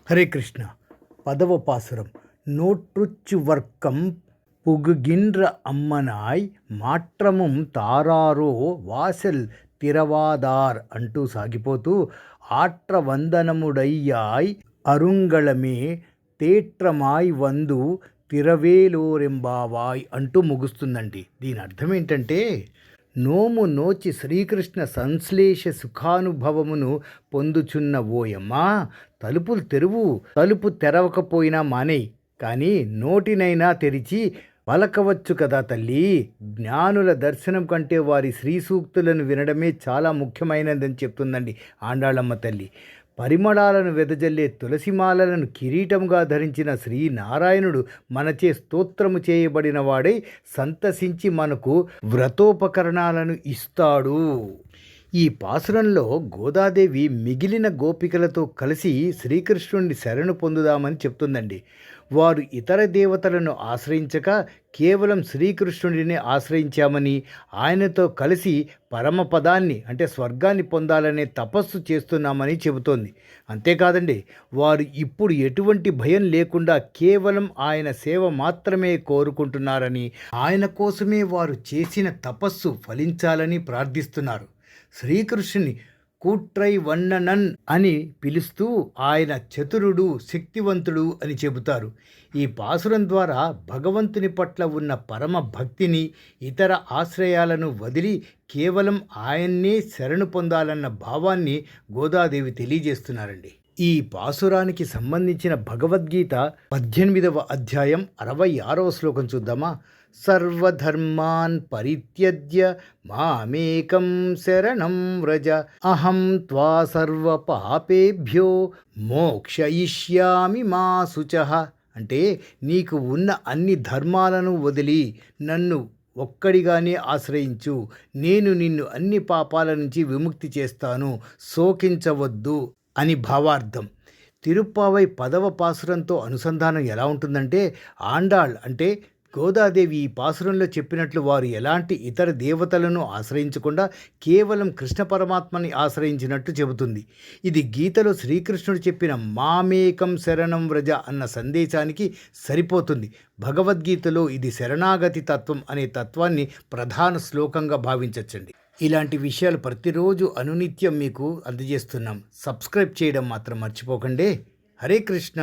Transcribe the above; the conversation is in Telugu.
హరే కృష్ణ. 10వ పాసురం. நோற்றுச்சு வர்க்கம் புகுகின்ற అమ్మనాయ్ మాట్రముం తారారో వాసల్ తిరవాదార్ అంటూ సాగిపోతూ ఆట్ర వందనముడయ్యాయ్ అరుంగళమే తేట్రమాయ్ వందు తిరవేలోరెంబావాయ్ అంటూ ముగుస్తుందండి. దీని అర్థం ఏంటంటే, నోము నోచి శ్రీకృష్ణ సంశ్లేష సుఖానుభవమును పొందుచున్న ఓయమ్మా, తలుపులు తెరువు. తలుపు తెరవకపోయినా మానేయ్, కానీ నోటినైనా తెరిచి పలకవచ్చు కదా తల్లి. జ్ఞానుల దర్శనం కంటే వారి శ్రీ సూక్తులను వినడమే చాలా ముఖ్యమైనదని చెప్తుందండి ఆండాళమ్మ తల్లి. పరిమళాలను వెదజల్లే తులసిమాలలను కిరీటముగా ధరించిన శ్రీనారాయణుడు మనచే స్తోత్రము చేయబడిన వాడై సంతసించి మనకు వ్రతోపకరణాలను ఇస్తాడు. ఈ పాసురంలో గోదాదేవి మిగిలిన గోపికలతో కలిసి శ్రీకృష్ణుడిని శరణు పొందుదామని చెప్తుందండి. వారు ఇతర దేవతలను ఆశ్రయించక కేవలం శ్రీకృష్ణుడిని ఆశ్రయించామని, ఆయనతో కలిసి పరమపదాన్ని అంటే స్వర్గాన్ని పొందాలనే తపస్సు చేస్తున్నామని చెబుతోంది. అంతేకాదండి, వారు ఇప్పుడు ఎటువంటి భయం లేకుండా కేవలం ఆయన సేవ మాత్రమే కోరుకుంటున్నారని, ఆయన కోసమే వారు చేసిన తపస్సు ఫలించాలని ప్రార్థిస్తున్నారు. శ్రీకృష్ణుని కూట్రై వన్ననన్ అని పిలుస్తూ ఆయన చతురుడు, శక్తివంతుడు అని చెబుతారు. ఈ పాసురం ద్వారా భగవంతుని పట్ల ఉన్న పరమ భక్తిని, ఇతర ఆశ్రయాలను వదిలి కేవలం ఆయన్నే శరణు పొందాలన్న భావాన్ని గోదాదేవి తెలియజేస్తున్నారండి. ఈ పాసురానికి సంబంధించిన భగవద్గీత 18వ అధ్యాయం 66వ శ్లోకం చూద్దామా. సర్వధర్మాన్ పరిత్యజ్య మామేకం శరణం వ్రజ అహం త్వా సర్వ పాపేభ్యో మోక్షయిష్యామి మా శుచః. అంటే నీకు ఉన్న అన్ని ధర్మాలను వదిలి నన్ను ఒక్కడిగానే ఆశ్రయించు, నేను నిన్ను అన్ని పాపాల నుంచి విముక్తి చేస్తాను, శోకించవద్దు అని భావార్థం. తిరుప్పావై 10వ పాసురంతో అనుసంధానం ఎలా ఉంటుందంటే, ఆండాళ్ అంటే గోదాదేవి ఈ పాసురంలో చెప్పినట్లు వారు ఎలాంటి ఇతర దేవతలను ఆశ్రయించకుండా కేవలం కృష్ణ పరమాత్మని ఆశ్రయించినట్టు చెబుతుంది. ఇది గీతలో శ్రీకృష్ణుడు చెప్పిన మామేకం శరణం వ్రజ అన్న సందేశానికి సరిపోతుంది. భగవద్గీతలో ఇది శరణాగతి తత్వం అనే తత్వాన్ని ప్రధాన శ్లోకంగా భావించవచ్చండి. ఇలాంటి విషయాలు ప్రతిరోజు అనునిత్యం మీకు అందజేస్తున్నాం. సబ్స్క్రైబ్ చేయడం మాత్రం మర్చిపోకండి. హరే కృష్ణ.